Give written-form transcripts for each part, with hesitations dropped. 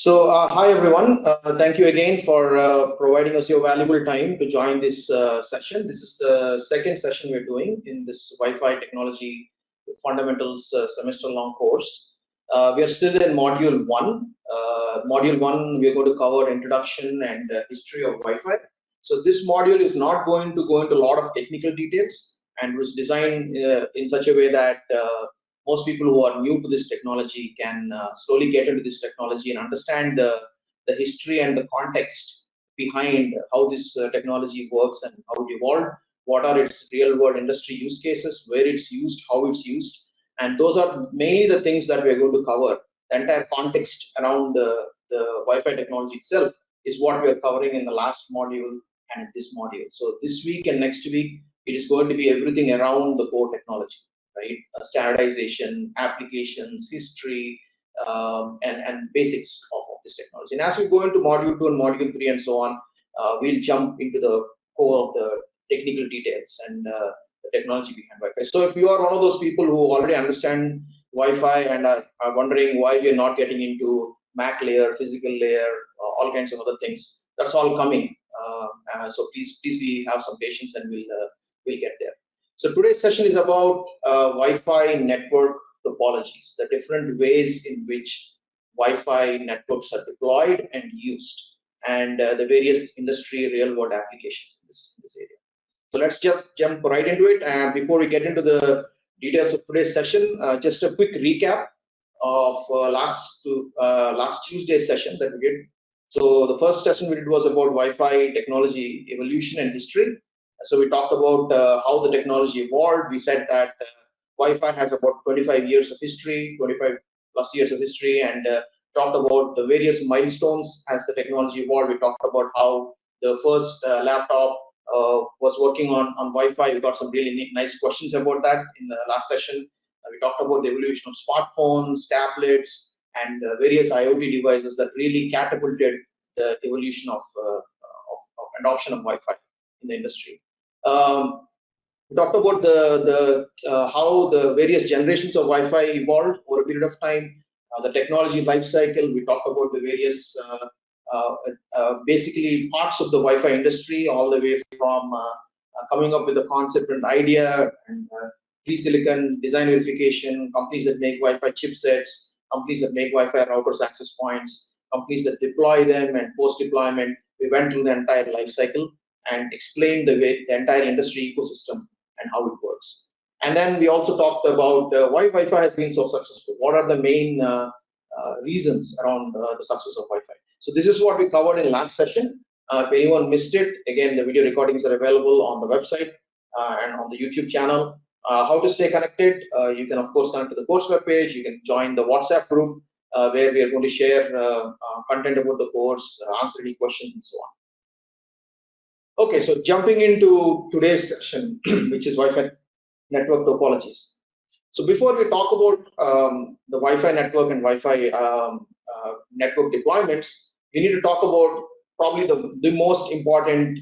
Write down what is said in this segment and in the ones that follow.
Hi everyone. Thank you again for providing us your valuable time to join this session. This is the second session we're doing in this Wi-Fi technology fundamentals semester-long course. We are still in module one. Module one, we're going to cover introduction and history of Wi-Fi. So this module is not going to go into a lot of technical details and was designed in such a way that most people who are new to this technology can slowly get into this technology and understand the history and the context behind how this technology works and how it evolved, what are its real world industry use cases, where it's used, how it's used. And those are mainly the things that we're going to cover. The entire context around the Wi-Fi technology itself is what we're covering in the last module and this module. So this week and next week, it is going to be everything around the core technology, right? Standardization, applications, history, and basics of this technology. And as we go into module 2 and module 3 and so on, we'll jump into the core of the technical details and the technology behind Wi-Fi. So if you are one of those people who already understand Wi-Fi and are wondering why we're not getting into MAC layer, physical layer, all kinds of other things, that's all coming. So please we have some patience and we'll get there. So today's session is about Wi-Fi network topologies, the different ways in which Wi-Fi networks are deployed and used, and the various industry real-world applications in this area. So let's jump right into it. And before we get into the details of today's session, just a quick recap of last Tuesday's session that we did. So the first session we did was about Wi-Fi technology evolution and history. So we talked about how the technology evolved. We said that Wi-Fi has about 25 years of history, 25 plus years of history, and talked about the various milestones as the technology evolved. We talked about how the first laptop was working on Wi-Fi. We got some really nice questions about that in the last session. We talked about the evolution of smartphones, tablets, and various IoT devices that really catapulted the evolution of adoption of Wi-Fi in the industry. We talked about how the various generations of Wi-Fi evolved over a period of time, the technology life cycle. We talked about the various basically parts of the Wi-Fi industry, all the way from coming up with a concept and idea and pre-silicon design verification, companies that make Wi-Fi chipsets, companies that make Wi-Fi routers, access points, companies that deploy them, and post-deployment. We went through the entire life cycle and explained the entire industry ecosystem and how it works. And then we also talked about why Wi-Fi has been so successful. What are the main reasons around the success of Wi-Fi? So this is what we covered in last session. If anyone missed it, again, the video recordings are available on the website and on the YouTube channel. How to stay connected? You can, of course, connect to the course webpage. You can join the WhatsApp group where we are going to share content about the course, answer any questions, and so on. Okay, so jumping into today's session, which is Wi-Fi network topologies. So before we talk about the Wi-Fi network and Wi-Fi network deployments, we need to talk about probably the most important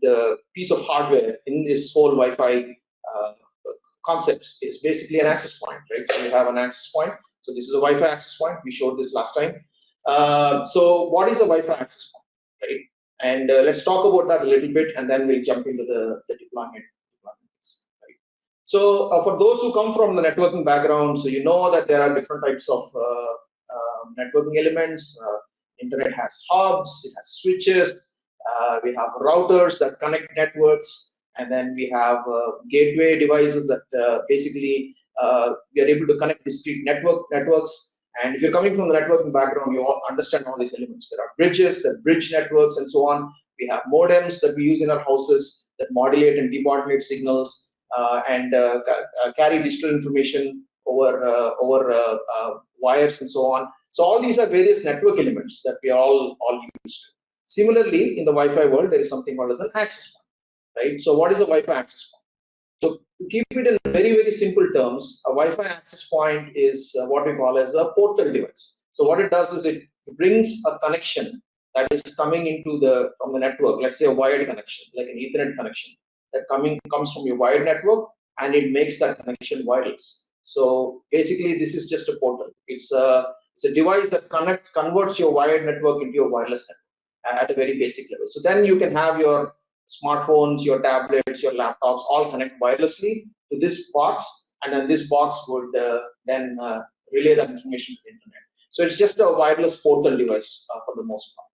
the piece of hardware in this whole Wi-Fi concepts is basically an access point, right? So we have an access point. So this is a Wi-Fi access point. We showed this last time. So what is a Wi-Fi access point, right? And let's talk about that a little bit, and then we'll jump into the deployment. Right? So for those who come from the networking background, so you know that there are different types of networking elements. Internet has hubs, it has switches, we have routers that connect networks, and then we have gateway devices that basically we are able to connect discrete networks. And if you're coming from the networking background, you all understand all these elements. There are bridges, there are bridge networks, and so on. We have modems that we use in our houses that modulate and demodulate signals and carry digital information over wires and so on. So all these are various network elements that we are all used to. Similarly, in the Wi-Fi world, there is something called as an access point, right? So what is a Wi-Fi access point? So to keep it in very, very simple terms, a Wi-Fi access point is what we call as a portal device. So what it does is it brings a connection that is coming into from the network, let's say a wired connection, like an Ethernet connection, that comes from your wired network, and it makes that connection wireless. So basically, this is just a portal. It's It's a device that converts your wired network into your wireless network at a very basic level. So then you can have your smartphones, your tablets, your laptops all connect wirelessly to this box, and then this box would then relay that information to the internet. So it's just a wireless portal device for the most part.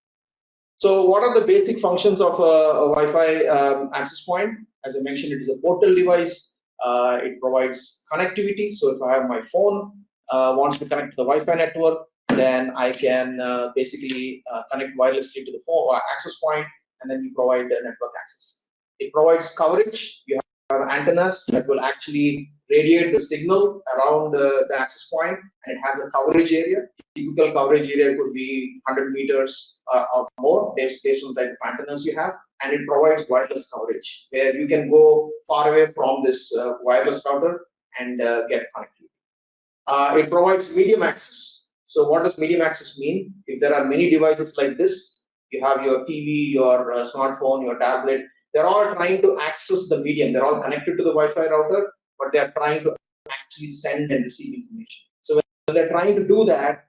So what are the basic functions of a Wi-Fi access point? As I mentioned, it is a portal device. It provides connectivity. So if I have my phone wants to connect to the Wi-Fi network, then I can basically connect wirelessly to the phone access point, and then you provide network access. It provides coverage. You have antennas that will actually radiate the signal around the access point, and it has a coverage area. Typical coverage area could be 100 meters or more based on the type of antennas you have, and it provides wireless coverage where you can go far away from this wireless router and get connectivity. It provides medium access. So what does medium access mean? If there are many devices like this, you have your TV, your smartphone, your tablet, they're all trying to access the medium. They're all connected to the Wi-Fi router, but they're trying to actually send and receive information. So when they're trying to do that,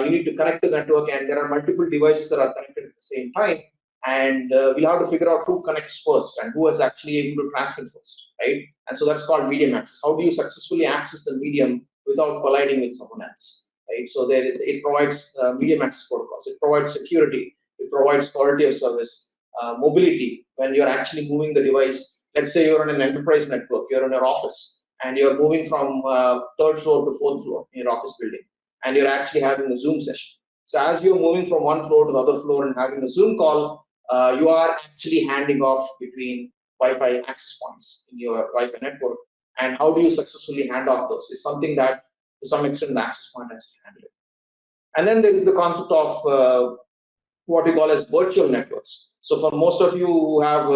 you need to connect to the network, and there are multiple devices that are connected at the same time. And we'll have to figure out who connects first and who is actually able to transmit first, right? And so that's called medium access. How do you successfully access the medium without colliding with someone else, right? So it provides medium access protocols. It provides security. It provides quality of service, mobility. When you're actually moving the device, let's say you're on an enterprise network, you're in your office, and you're moving from third floor to fourth floor in your office building, and you're actually having a Zoom session. So as you're moving from one floor to the other floor and having a Zoom call, you are actually handing off between Wi-Fi access points in your Wi-Fi network. And how do you successfully hand off those? Is something that, to some extent, the access point has to handle it. And then there is the concept of what we call as virtual networks. So for most of you who have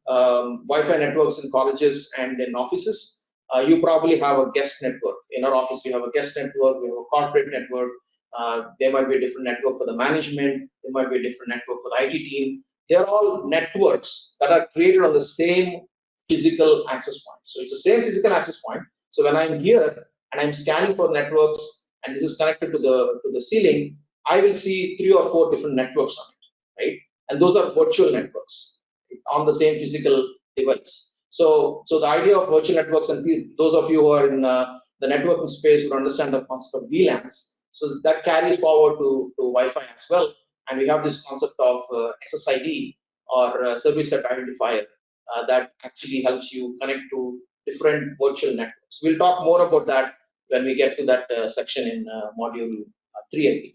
Wi-Fi networks in colleges and in offices, you probably have a guest network. In our office, we have a guest network, we have a corporate network. There might be a different network for the management. There might be a different network for the IT team. They're all networks that are created on the same physical access point. So it's the same physical access point. So when I'm here and I'm scanning for networks, and this is connected to the ceiling, I will see 3 or 4 different networks on it, right? And those are virtual networks on the same physical device. So the idea of virtual networks, and those of you who are in the networking space will understand the concept of VLANs. So that carries forward to Wi-Fi as well. And we have this concept of SSID, or service set identifier, that actually helps you connect to different virtual networks. We'll talk more about that when we get to that section in module 3, I believe.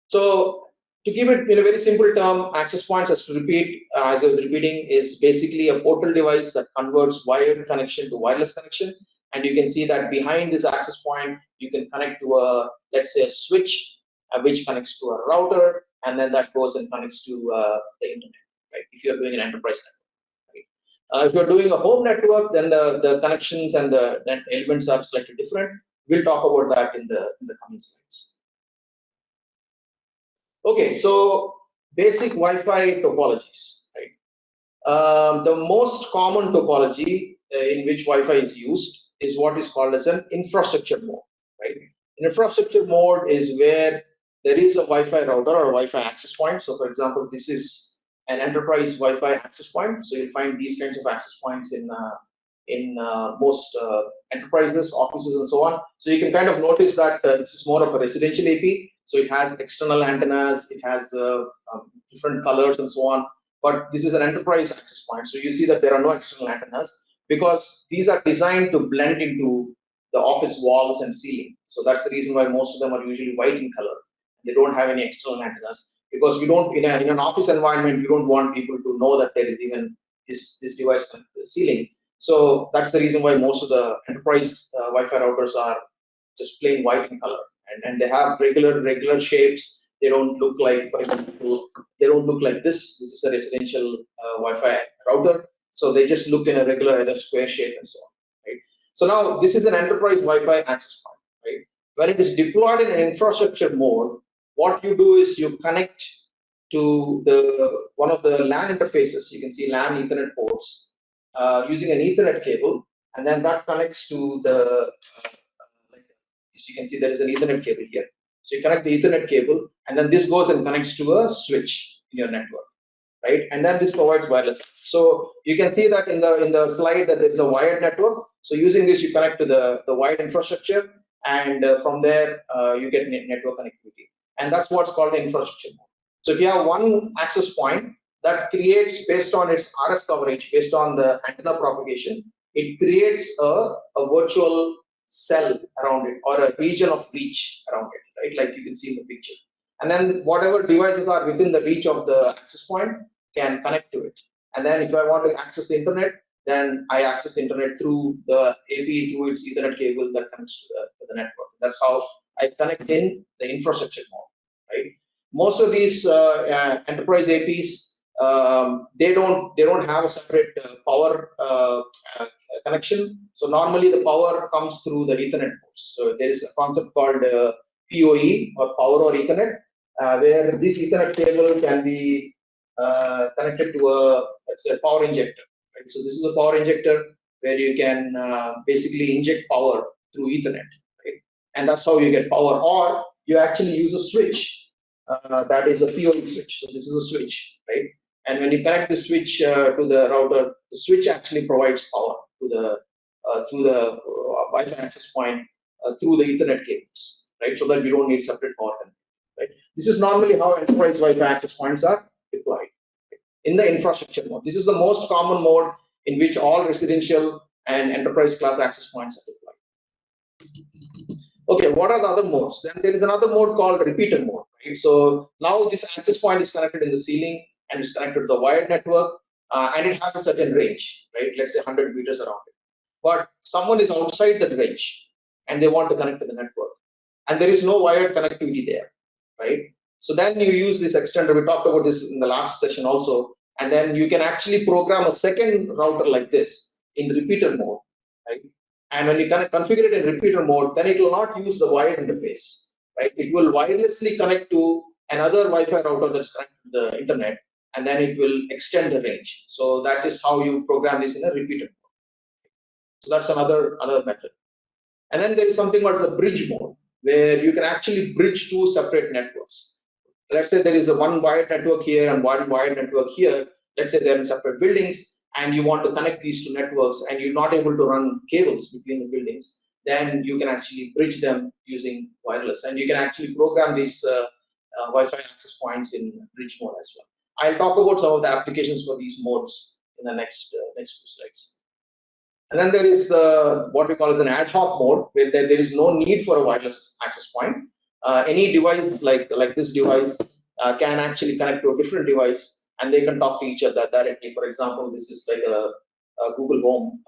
So to give it in a very simple term, access points, as I was repeating, is basically a portal device that converts wired connection to wireless connection. And you can see that behind this access point, you can connect to a, let's say, a switch, which connects to a router, and then that goes and connects to the internet, right? If you're doing an enterprise network, right? If you're doing a home network, then the connections and the elements are slightly different. We'll talk about that in the coming slides. Okay, so basic Wi-Fi topologies, right? The most common topology in which Wi-Fi is used is what is called as an infrastructure mode, right? An infrastructure mode is where there is a Wi-Fi router or Wi-Fi access point. So, for example, this is an enterprise Wi-Fi access point. So you'll find these kinds of access points in most enterprises, offices, and so on. So you can kind of notice that this is more of a residential AP. So it has external antennas, it has different colors and so on. But this is an enterprise access point. So you see that there are no external antennas because these are designed to blend into the office walls and ceiling. So that's the reason why most of them are usually white in color. They don't have any external antennas because you don't, in an office environment, you don't want people to know that there is even this device connected to the ceiling. So that's the reason why most of the enterprise Wi-Fi routers are just plain white in color, and they have regular shapes. They don't look like, for example, they don't look like this. This is a residential Wi-Fi router, so they just look in a regular either square shape and so on, right? So now this is an enterprise Wi-Fi access point, right? When it is deployed in an infrastructure mode, what you do is you connect to one of the LAN interfaces. You can see LAN Ethernet ports. Using an Ethernet cable, and then that connects to the As you can see, there is an Ethernet cable here. So you connect the Ethernet cable, and then this goes and connects to a switch in your network, right? And then this provides wireless. So you can see that in the slide that there is a wired network. So using this, you connect to the wired infrastructure, and from there you get network connectivity. And that's what's called the infrastructure mode. So if you have one access point that creates, based on its RF coverage, based on the antenna propagation, it creates a virtual cell around it, or a region of reach around it, right? Like you can see in the picture. And then whatever devices are within the reach of the access point can connect to it. And then if I want to access the internet, then I access the internet through the AP, through its Ethernet cable that connects to the network. That's how I connect in the infrastructure mode, right? Most of these enterprise APs, they don't have a separate power connection. So normally the power comes through the Ethernet ports. So there is a concept called PoE, or power or Ethernet, where this Ethernet cable can be connected to a power injector. Right? So this is a power injector where you can basically inject power through Ethernet, right? And that's how you get power. Or you actually use a switch that is a PoE switch. So this is a switch, right? And when you connect the switch to the router, the switch actually provides power to the through the Wi-Fi access point through the Ethernet cables, right? So that we don't need separate power connectivity, right? This is normally how enterprise Wi-Fi access points are deployed in the infrastructure mode. This is the most common mode in which all residential and enterprise class access points are deployed. Okay, what are the other modes? Then there is another mode called repeater mode, right? So now this access point is connected in the ceiling and it's connected to the wired network, and it has a certain range, right? Let's say 100 meters around it. But someone is outside that range and they want to connect to the network, and there is no wired connectivity there, right? So then you use this extender. We talked about this in the last session also, and then you can actually program a second router like this in repeater mode, right? And when you configure it in repeater mode, then it will not use the wired interface, right? It will wirelessly connect to another Wi-Fi router that's connected to the internet, and then it will extend the range. So that is how you program this in a repeater mode. So that's another method. And then there is something called the bridge mode, where you can actually bridge two separate networks. Let's say there is a one wired network here and one wired network here. Let's say they're in separate buildings, and you want to connect these two networks, and you're not able to run cables between the buildings. Then you can actually bridge them using wireless, and you can actually program these Wi-Fi access points in bridge mode as well. I'll talk about some of the applications for these modes in the next few slides. And then there is what we call as an ad hoc mode, where there is no need for a wireless access point. Any device like this device can actually connect to a different device, and they can talk to each other directly. For example, this is like a Google Home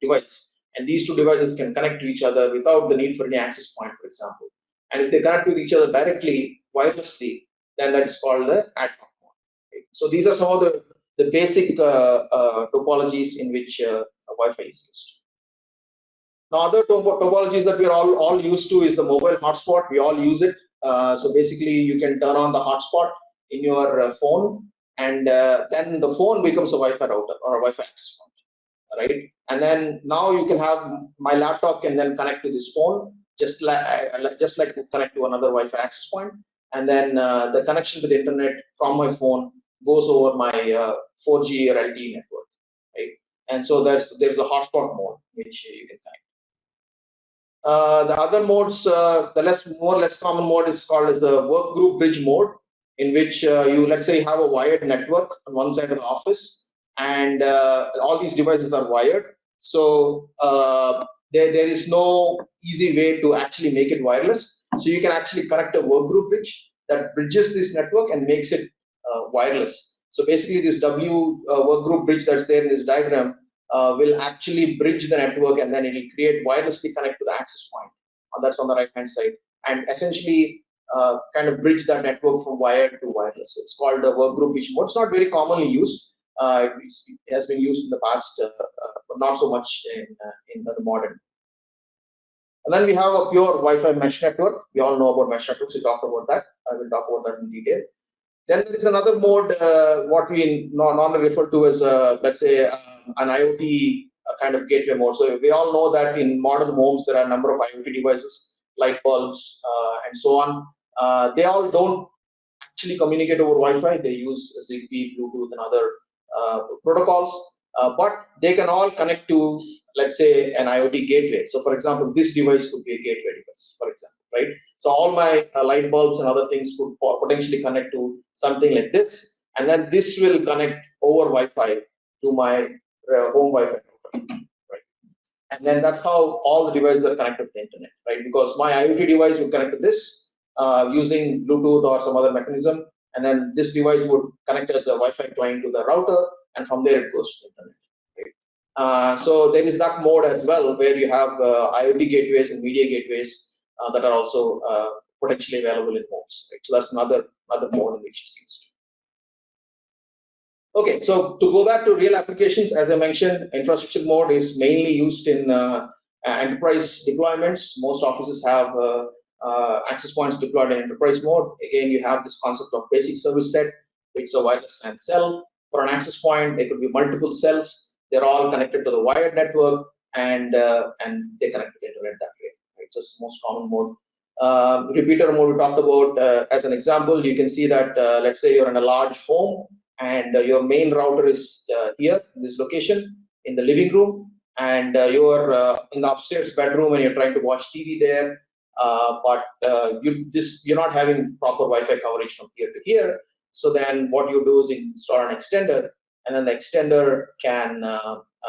device, and these two devices can connect to each other without the need for any access point, for example. And if they connect with each other directly, wirelessly, then that is called the ad hoc mode. Okay? So these are some of the basic topologies in which Wi-Fi is used. Now, other topologies that we are all used to is the mobile hotspot. We all use it. So basically, you can turn on the hotspot in your phone, and then the phone becomes a Wi-Fi router or a Wi-Fi access point, right? And then now you can have my laptop can then connect to this phone, just like to connect to another Wi-Fi access point, and then the connection to the internet from my phone goes over my 4G or LTE network, right? And so there's a hotspot mode which you can connect. The other modes, the less common mode is called as the work group bridge mode, in which you, let's say, have a wired network on one side of the office, and all these devices are wired. So there is no easy way to actually make it wireless. So you can actually connect a work group bridge that bridges this network and makes it wireless. So basically, this work group bridge that's there in this diagram will actually bridge the network, and then it will create wirelessly connect to the access point. That's on the right hand side, and essentially kind of bridge that network from wired to wireless. It's called the work group bridge mode. It's not very commonly used. It has been used in the past, but not so much in the modern. And then we have a pure Wi-Fi mesh network. We all know about mesh networks. We talked about that. I will talk about that in detail. Then there is another mode, what we normally refer to as, let's say, an IoT kind of gateway mode. So we all know that in modern homes there are a number of IoT devices light bulbs, and so on. They all don't actually communicate over Wi-Fi. They use Zigbee, Bluetooth, and other protocols, but they can all connect to, let's say, an IoT gateway. So, for example, this device could be a gateway device, for example, right? So, all my light bulbs and other things could potentially connect to something like this, and then this will connect over Wi-Fi to my home Wi-Fi router, right? And then that's how all the devices are connected to the internet, right? Because my IoT device will connect to this using Bluetooth or some other mechanism, and then this device would connect as a Wi-Fi client to the router, and from there it goes to the internet, right? So there is that mode as well, where you have IoT gateways and media gateways that are also potentially available in homes, right? So that's another mode in which it's used. Okay, so to go back to real applications, as I mentioned, infrastructure mode is mainly used in enterprise deployments. Most offices have access points deployed in enterprise mode. Again, you have this concept of basic service set. It's a wireless LAN cell. For an access point, there could be multiple cells. They're all connected to the wired network, and they connect to the internet that way. Right? So it's the most common mode. Repeater mode we talked about as an example. You can see that let's say you're in a large home, and your main router is here in this location in the living room, and you're in the upstairs bedroom and you're trying to watch TV there, but you're not having proper Wi-Fi coverage from here to here. So then what you do is install an extender, and then the extender can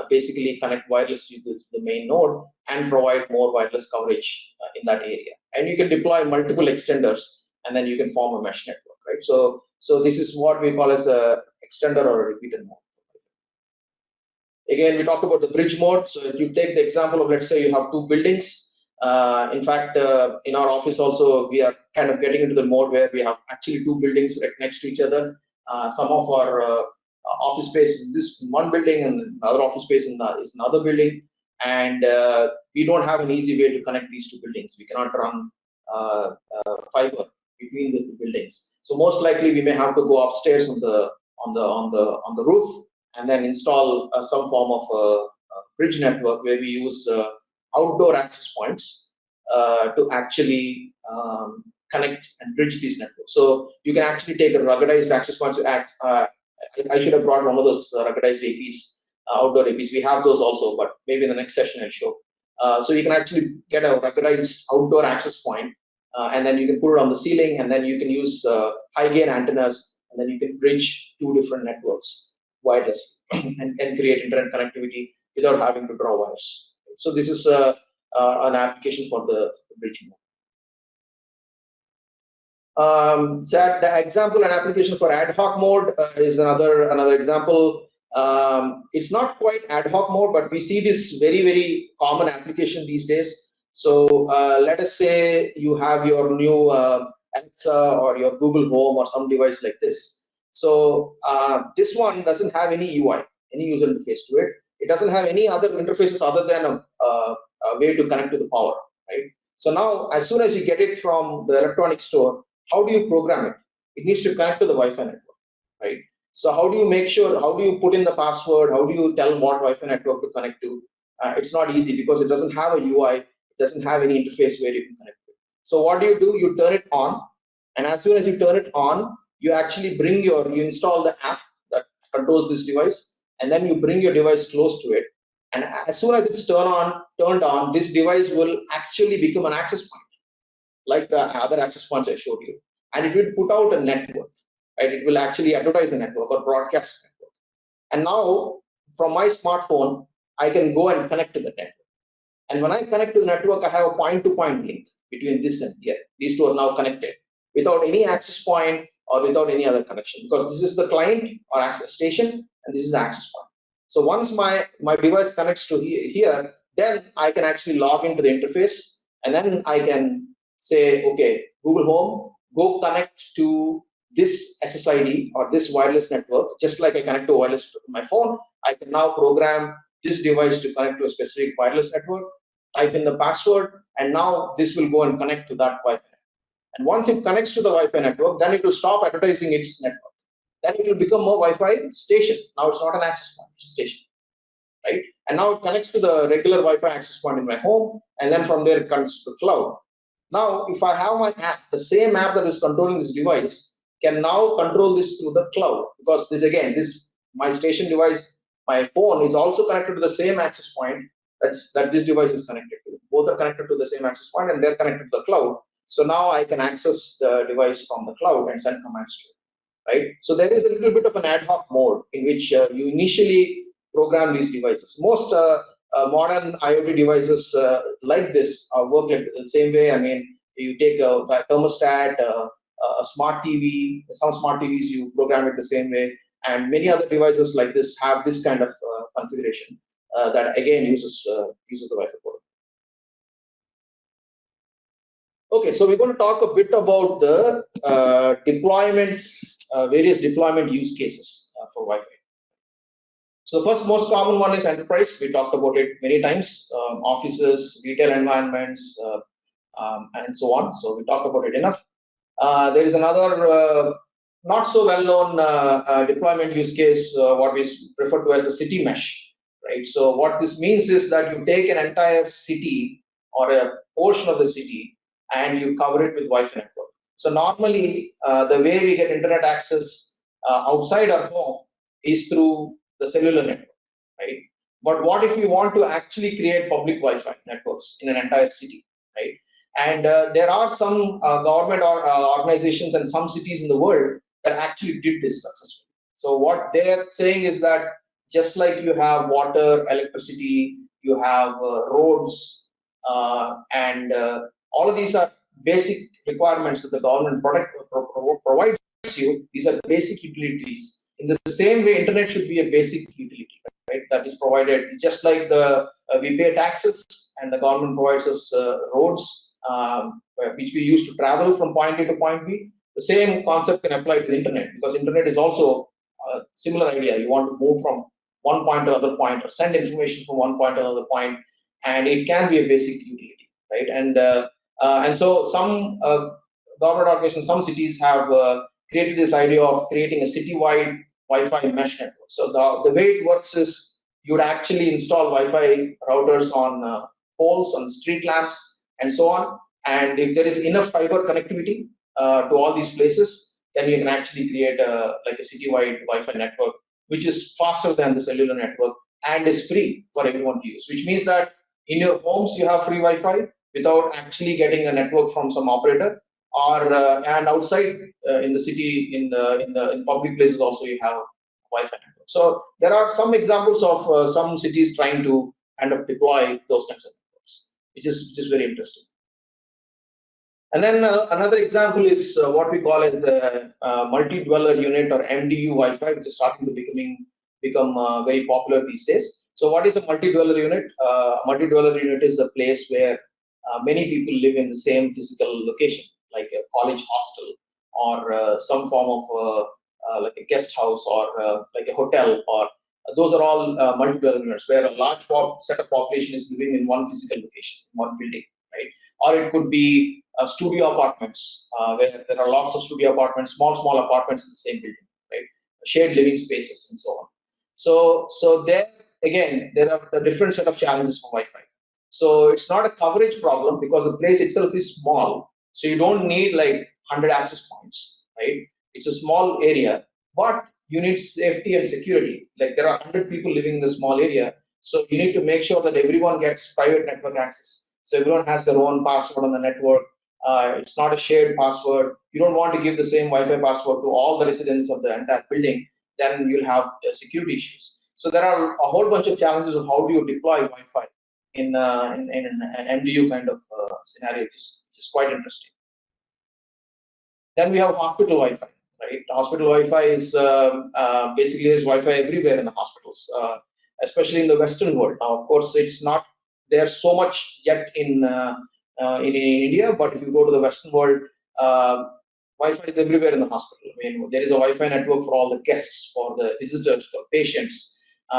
basically connect wirelessly to the main node and provide more wireless coverage in that area. And you can deploy multiple extenders, and then you can form a mesh network, right? So this is what we call as a extender or a repeater mode. Again, we talked about the bridge mode. So if you take the example of, let's say you have two buildings. In fact, in our office also, we are kind of getting into the mode where we have actually two buildings right next to each other. Some of our office space is this one building, and the other office space is another building. And we don't have an easy way to connect these two buildings. We cannot run fiber between the two buildings. So most likely we may have to go upstairs on the roof and then install some form of a bridge network where we use outdoor access points to actually connect and bridge these networks. So you can actually take a ruggedized access points. I should have brought one of those ruggedized APs, outdoor APs. We have those also, but maybe in the next session I'll show. So you can actually get a ruggedized outdoor access point, and then you can put it on the ceiling, and then you can use high gain antennas, and then you can bridge two different networks wirelessly and create internet connectivity without having to draw wires. So this is an application for the bridge mode. So the example and application for ad hoc mode is another example. It's not quite ad hoc mode, but we see this very common application these days. So let us say you have your new Alexa or your Google Home or some device like this. So this one doesn't have any UI, any user interface to it. It doesn't have any other interfaces other than a way to connect to the power, right? So now, as soon as you get it from the electronic store, how do you program it? It needs to connect to the Wi-Fi network, right? So how do you make sure, how do you put in the password? How do you tell what Wi-Fi network to connect to? It's not easy because it doesn't have a UI. It doesn't have any interface where you can connect to. So what do? You turn it on, and as soon as you turn it on, you actually you install the app that controls this device, and then you bring your device close to it. And as soon as it's turned on, this device will actually become an access point, like the other access points I showed you. And it will put out a network, right? It will actually advertise a network or broadcast a network. And now, from my smartphone, I can go and connect to the network. And when I connect to the network, I have a point-to-point link between this and here. These two are now connected without any access point or without any other connection, because this is the client or access station, and this is the access point. So once my device connects to here, then I can actually log into the interface, and then I can say, okay, Google Home, go connect to this SSID or this wireless network, just like I connect to wireless to my phone. I can now program this device to connect to a specific wireless network, type in the password, and now this will go and connect to that Wi-Fi. And once it connects to the Wi-Fi network, then it will stop advertising its network. Then it will become a Wi-Fi station. Now it's not an access point, it's a station, right? And now it connects to the regular Wi-Fi access point in my home, and then from there it connects to the cloud. Now, if I have my app, the same app that is controlling this device can now control this through the cloud, because this again, this my station device, my phone is also connected to the same access point that this device is connected to. Both are connected to the same access point and they're connected to the cloud. So now I can access the device from the cloud and send commands to it. Right? So there is a little bit of an ad hoc mode in which you initially program these devices. Most modern IoT devices like this work like the same way. I mean, you take a thermostat, a smart TV, some smart TVs you program it the same way, and many other devices like this have this kind of configuration that again uses the Wi-Fi protocol. Okay, so we're going to talk a bit about the deployment, various deployment use cases for Wi-Fi. So the first most common one is enterprise. We talked about it many times, offices, retail environments, and so on. So we talked about it enough. There is another not so well-known deployment use case, what we refer to as a city mesh, right? So what this means is that you take an entire city or a portion of the city and you cover it with Wi-Fi network. So normally, the way we get internet access outside our home is through the cellular network, right? But what if we want to actually create public Wi-Fi networks in an entire city, right? And there are some government or organizations and some cities in the world that actually did this successfully. So what they're saying is that just like you have water, electricity, you have roads, and all of these are basic requirements that the government provides you. These are basic utilities. In the same way, internet should be a basic utility, right? That is provided just like the we pay taxes and the government provides us roads, which we use to travel from point A to point B. The same concept can apply to the internet, because internet is also a similar idea. You want to move from one point to another point or send information from one point to another point, and it can be a basic utility, right? And so some government organizations, some cities have created this idea of creating a citywide Wi-Fi mesh network. So the way it works is you would actually install Wi-Fi routers on poles, on street lamps, and so on. And if there is enough fiber connectivity to all these places, then you can actually create like a citywide Wi-Fi network, which is faster than the cellular network and is free for everyone to use. Which means that in your homes you have free Wi-Fi without actually getting a network from some operator, or and outside in the city, in public places also you have Wi-Fi network. So there are some examples of some cities trying to kind of deploy those kinds of networks, which is very interesting. And then another example is what we call as the multi-dweller unit, or MDU Wi-Fi, which is starting to become very popular these days. So what is a multi-dweller unit? Multi-dweller unit is a place where many people live in the same physical location, like a college hostel, or some form of like a guest house, or like a hotel, or those are all multi-dweller units where a large set of population is living in one physical location, one building, right? Or it could be studio apartments, where there are lots of studio apartments, small apartments in the same building, right? Shared living spaces and so on. So there again, there are a different set of challenges for Wi-Fi. So it's not a coverage problem because the place itself is small. So you don't need like 100 access points, right? It's a small area, but you need safety and security. Like there are 100 people living in the small area, so you need to make sure that everyone gets private network access. So everyone has their own password on the network. It's not a shared password. You don't want to give the same Wi-Fi password to all the residents of the entire building. Then you'll have security issues. So there are a whole bunch of challenges of how do you deploy Wi-Fi in an MDU kind of scenario, which is quite interesting. Then we have hospital Wi-Fi, right? Hospital Wi-Fi is basically there's Wi-Fi everywhere in the hospitals, especially in the Western world. Now, of course, it's not there so much yet in India, but if you go to the Western world, Wi-Fi is everywhere in the hospital. I mean, there is a Wi-Fi network for all the guests, for the visitors, for patients.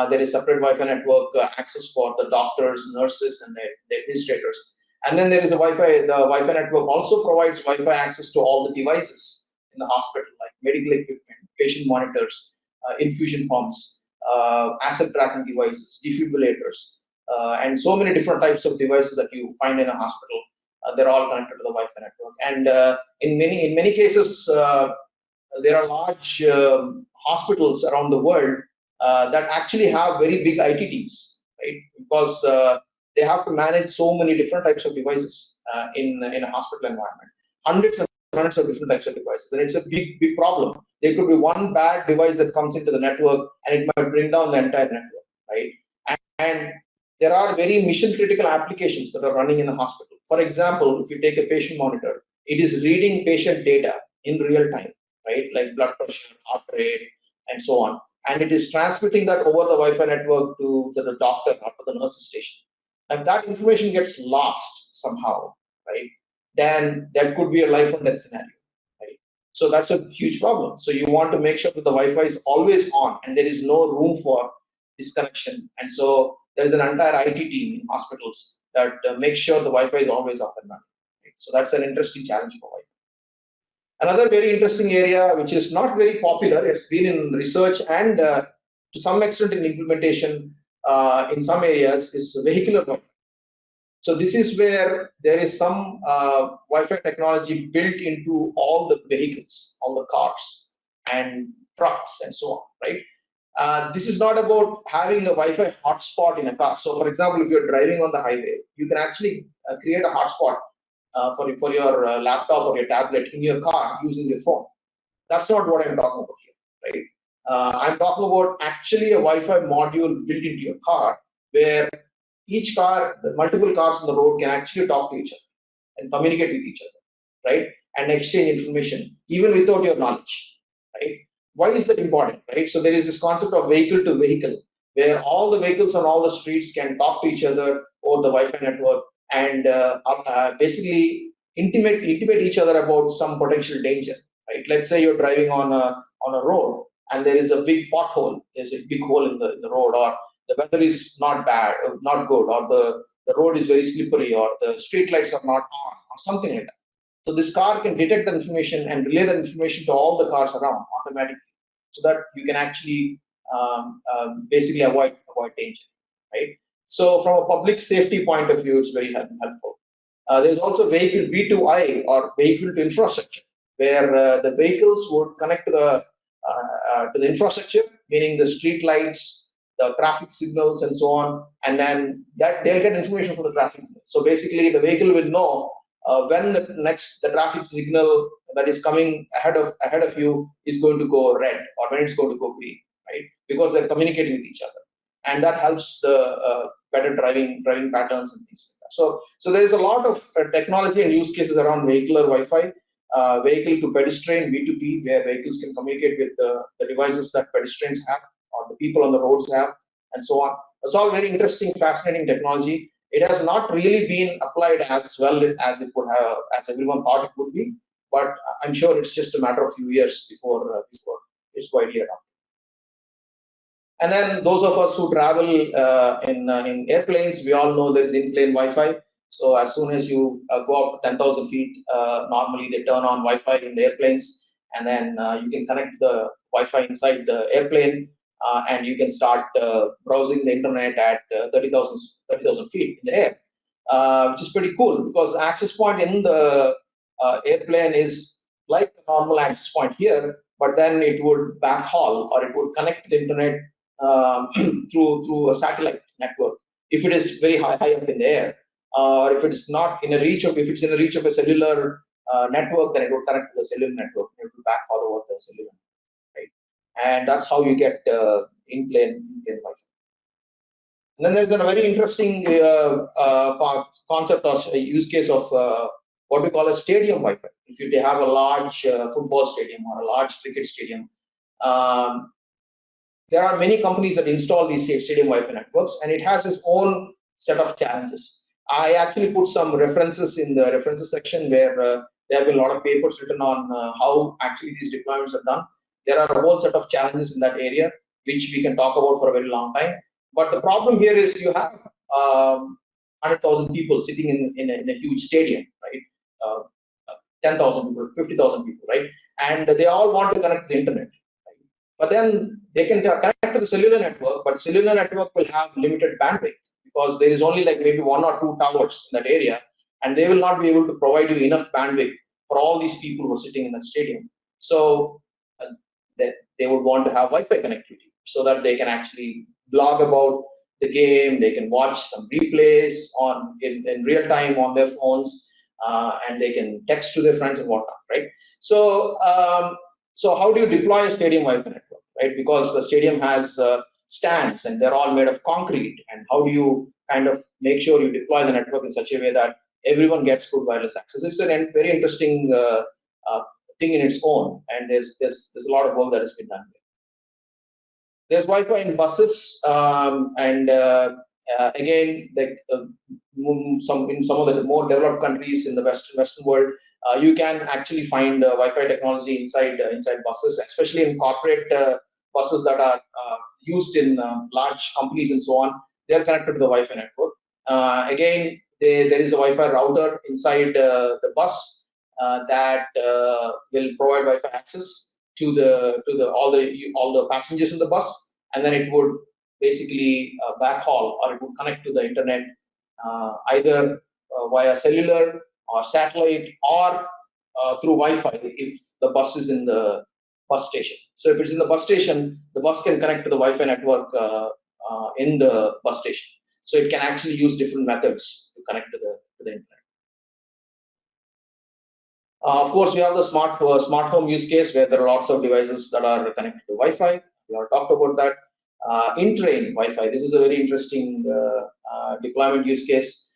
There is separate Wi-Fi network access for the doctors, nurses, and the administrators. And then there is a Wi-Fi. The Wi-Fi network also provides Wi-Fi access to all the devices in the hospital, like medical equipment, patient monitors, infusion pumps, asset tracking devices, defibrillators, and so many different types of devices that you find in a hospital. they're all connected to the Wi-Fi network. And in many cases, there are large hospitals around the world that actually have very big IT teams, right? Because they have to manage so many different types of devices in a hospital environment, hundreds and hundreds of different types of devices, and it's a big problem. There could be one bad device that comes into the network, and it might bring down the entire network, right? And there are very mission critical applications that are running in the hospital. For example, if you take a patient monitor, it is reading patient data in real time, right? Like blood pressure, heart rate, and so on. And it is transmitting that over the Wi-Fi network to the doctor or to the nurse's station. If that information gets lost somehow, right, then that could be a life or death scenario, right? So that's a huge problem. So you want to make sure that the Wi-Fi is always on and there is no room for disconnection. And so there is an entire IT team in hospitals that makes sure the Wi-Fi is always up and running. Right? So that's an interesting challenge for Wi-Fi. Another very interesting area, which is not very popular, it's been in research and to some extent in implementation in some areas, is vehicular Wi-Fi. So this is where there is some Wi-Fi technology built into all the vehicles, all the cars and trucks and so on, right? This is not about having a Wi-Fi hotspot in a car. So for example, if you're driving on the highway, you can actually create a hotspot for your laptop or your tablet in your car using your phone. That's not what I'm talking about here, right? I'm talking about actually a Wi-Fi module built into your car where each car, the multiple cars on the road can actually talk to each other and communicate with each other, right? And exchange information even without your knowledge, right? Why is that important, right? So there is this concept of vehicle to vehicle where all the vehicles on all the streets can talk to each other over the Wi-Fi network and basically intimate each other about some potential danger, right? Let's say you're driving on a road and there is a big pothole, there's a big hole in the road, or the weather is not bad, not good, or the road is very slippery, or the street lights are not on, or something like that. So this car can detect the information and relay the information to all the cars around automatically, so that you can actually basically avoid danger, right? So from a public safety point of view, it's very helpful. There's also vehicle V2I or vehicle to infrastructure, where the vehicles would connect to the infrastructure, meaning the street lights, the traffic signals, and so on, and then that they'll get information from the traffic signal. So basically, the vehicle will know when the traffic signal that is coming ahead of you is going to go red or when it's going to go green, right? Because they're communicating with each other, and that helps the better driving patterns and things like that. So there is a lot of technology and use cases around vehicular Wi-Fi, vehicle to pedestrian V2P, where vehicles can communicate with the devices that pedestrians have or the people on the roads have, and so on. It's all very interesting, fascinating technology. It has not really been applied as well as it would have, as everyone thought it would be, but I'm sure it's just a matter of few years before it's widely adopted. And then those of us who travel in airplanes, we all know there is in-plane Wi-Fi. So as soon as you go up to 10,000 feet, normally they turn on Wi-Fi in the airplanes, and then you can connect the Wi-Fi inside the airplane, and you can start browsing the internet at 30,000 feet in the air, which is pretty cool because access point in the airplane is like a normal access point here, but then it would backhaul or it would connect the internet through a satellite network if it is very high up in the air, or if it is not in a reach of, if it's in a reach of a cellular network, then it would connect to the cellular network. It will backhaul over the cellular, right? And that's how you get in-plane Wi-Fi. And then there's a very interesting concept or use case of what we call a stadium Wi-Fi. If you have a large football stadium or a large cricket stadium, there are many companies that install these stadium Wi-Fi networks, and it has its own set of challenges. I actually put some references in the references section where there have been a lot of papers written on how actually these deployments are done. There are a whole set of challenges in that area, which we can talk about for a very long time. But the problem here is you have 100,000 people sitting in a huge stadium, right? 10,000 people, 50,000 people, right? And they all want to connect to the internet. But then they can connect to the cellular network, but cellular network will have limited bandwidth because there is only like maybe 1 or 2 towers in that area, and they will not be able to provide you enough bandwidth for all these people who are sitting in that stadium. So they would want to have Wi-Fi connectivity so that they can actually blog about the game, they can watch some replays in real time on their phones, and they can text to their friends and whatnot, right? So so how do you deploy a stadium Wi-Fi network, right? Because the stadium has stands and they're all made of concrete, and how do you kind of make sure you deploy the network in such a way that everyone gets good wireless access? It's a very interesting thing in its own, and there's a lot of work that has been done here. There's Wi-Fi in buses, and again, like in some of the more developed countries in the Western world, you can actually find Wi-Fi technology inside buses, especially in corporate buses that are used in large companies and so on. They are connected to the Wi-Fi network. Again, there is a Wi-Fi router inside the bus that will provide Wi-Fi access to all the passengers in the bus, and then it would basically backhaul, or it would connect to the internet either via cellular or satellite, or through Wi-Fi if the bus is in the bus station. So if it's in the bus station, the bus can connect to the Wi-Fi network in the bus station. So it can actually use different methods to connect to the internet. Of course, we have the smart home use case where there are lots of devices that are connected to Wi-Fi. We have talked about that. In-train Wi-Fi. This is a very interesting deployment use case.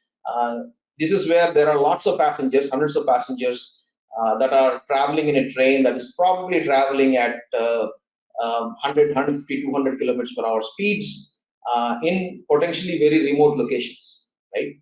This is where there are lots of passengers, hundreds of passengers that are traveling in a train that is probably traveling at 100, 150, 200 kilometers per hour speeds in potentially very remote locations, right?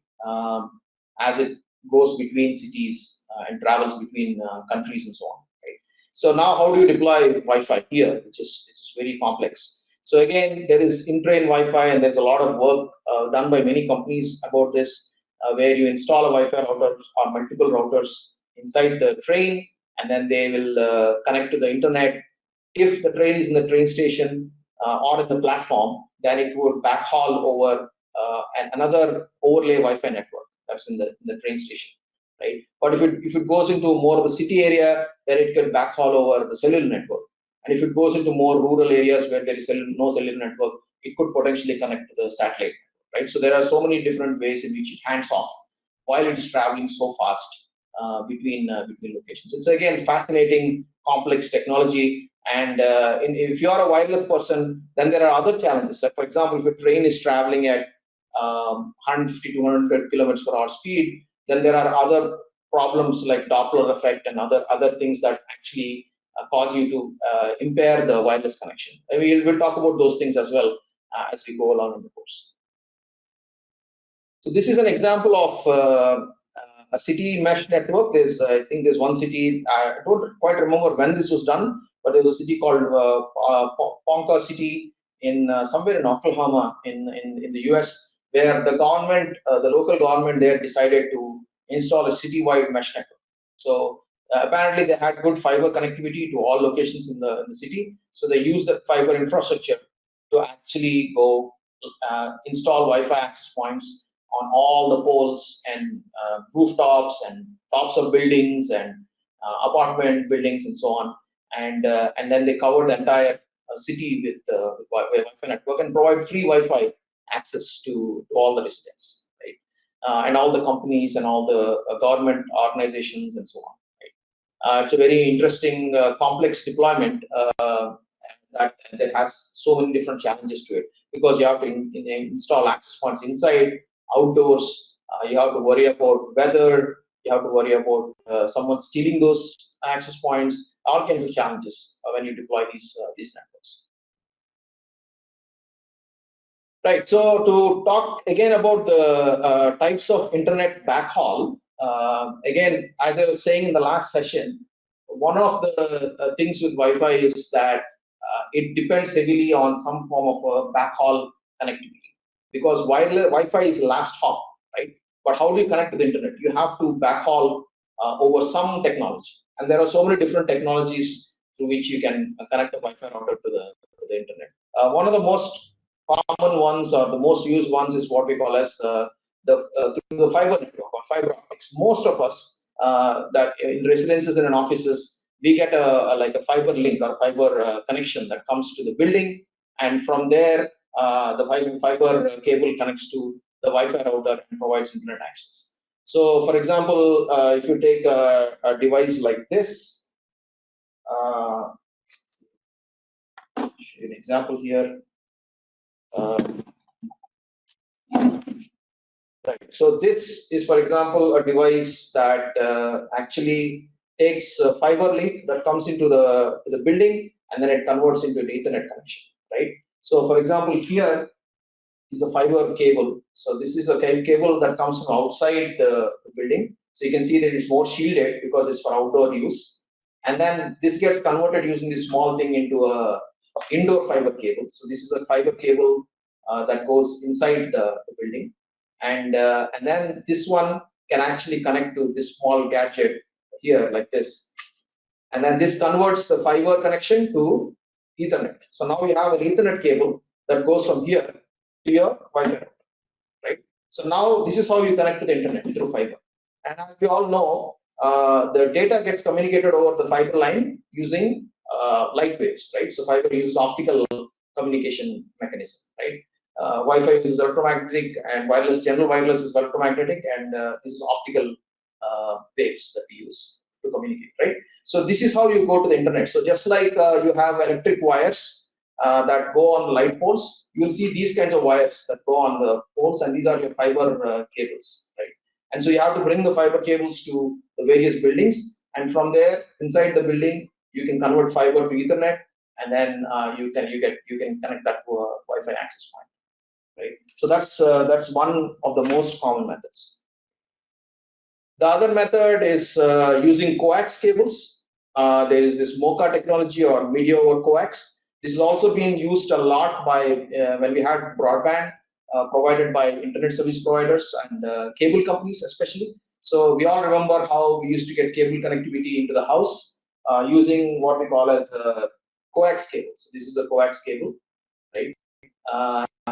As it goes between cities and travels between countries and so on, right? So now how do you deploy Wi-Fi here, which is very complex? So again, there is in-train Wi-Fi, and there's a lot of work done by many companies about this, where you install a Wi-Fi router or multiple routers inside the train, and then they will connect to the internet. If the train is in the train station or in the platform, then it would backhaul over another overlay Wi-Fi network that's in the train station, right? But if it goes into more of the city area, then it can backhaul over the cellular network. And if it goes into more rural areas where there is no cellular network, it could potentially connect to the satellite, right? So there are so many different ways in which it hands off while it is traveling so fast between locations. It's again fascinating, complex technology. And if you are a wireless person, then there are other challenges. Like for example, if a train is traveling at 150 to 200 kilometers per hour speed, then there are other problems like Doppler effect and other things that actually cause you to impair the wireless connection. And we'll talk about those things as well as we go along in the course. So this is an example of a city mesh network. I think there's one city, I don't quite remember when this was done, but there's a city called Ponca City in somewhere in Oklahoma in the US, where the government, the local government there decided to install a citywide mesh network. So apparently they had good fiber connectivity to all locations in the city. So they used that fiber infrastructure to actually go install Wi-Fi access points on all the poles and rooftops and tops of buildings and apartment buildings and so on. And then they covered the entire city with Wi-Fi network and provide free Wi-Fi access to all the residents, right? And all the companies and all the government organizations and so on. Right? It's a very interesting, complex deployment that has so many different challenges to it, because you have to install access points inside, outdoors. You have to worry about weather. You have to worry about someone stealing those access points. All kinds of challenges when you deploy these networks. Right. So to talk again about the types of internet backhaul, again, as I was saying in the last session, one of the things with Wi-Fi is that it depends heavily on some form of a backhaul connectivity, because Wi-Fi is last hop, right? But how do you connect to the internet? You have to backhaul over some technology, and there are so many different technologies through which you can connect a Wi-Fi router to the internet. One of the most common ones, or the most used ones, is what we call as through the fiber network or fiber optics. Most of us that in residences and in offices, we get like a fiber link or fiber connection that comes to the building, and from there the fiber cable connects to the Wi-Fi router and provides internet access. So, for example, if you take a device like this, show you an example here. Right. So this is, for example, a device that actually takes a fiber link that comes into the building, and then it converts into an Ethernet connection. Right. So, for example, here is a fiber cable. So this is a cable that comes from outside the building. So you can see that it's more shielded because it's for outdoor use. And then this gets converted using this small thing into a indoor fiber cable. So this is a fiber cable that goes inside the building. And then this one can actually connect to this small gadget here like this. And then this converts the fiber connection to Ethernet. So now you have an Ethernet cable that goes from here to your Wi-Fi, right? So now this is how you connect to the internet, through fiber. And as we all know, the data gets communicated over the fiber line using light waves, right? So fiber uses optical communication mechanism, right? Wi-Fi uses electromagnetic, and wireless, general wireless is electromagnetic, and this is optical waves that we use to communicate, right? So this is how you go to the internet. So just like you have electric wires that go on the light poles, you will see these kinds of wires that go on the poles, and these are your fiber cables, right? And so you have to bring the fiber cables to the various buildings, and from there, inside the building, you can convert fiber to Ethernet, and then you can connect that to a Wi-Fi access point, right? So that's one of the most common methods. The other method is using coax cables. There is this MoCA technology, or media over coax. This is also being used a lot by when we had broadband provided by internet service providers and cable companies especially. So we all remember how we used to get cable connectivity into the house using what we call as a coax cable. So this is a coax cable, right?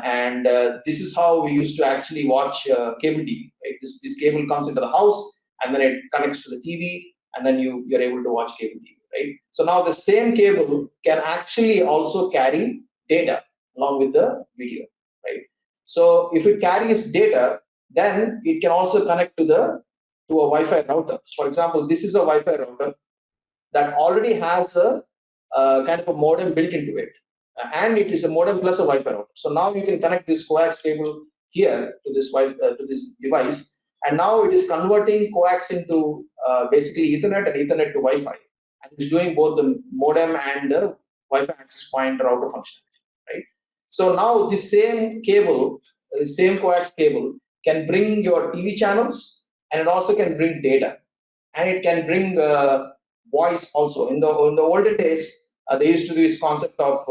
And this is how we used to actually watch cable TV. Right? This cable comes into the house, and then it connects to the TV, and then you're able to watch cable TV. Right? So now the same cable can actually also carry data along with the video. Right? So if it carries data, then it can also connect to a Wi-Fi router. For example, this is a Wi-Fi router that already has a kind of a modem built into it. And it is a modem plus a Wi-Fi router. So now you can connect this coax cable here to this device, and now it is converting coax into basically Ethernet and Ethernet to Wi-Fi, and it's doing both the modem and the Wi-Fi access point router functionality, right? So now this same cable, the same coax cable, can bring your TV channels, and it also can bring data, and it can bring voice also. In the olden days, they used to do this concept of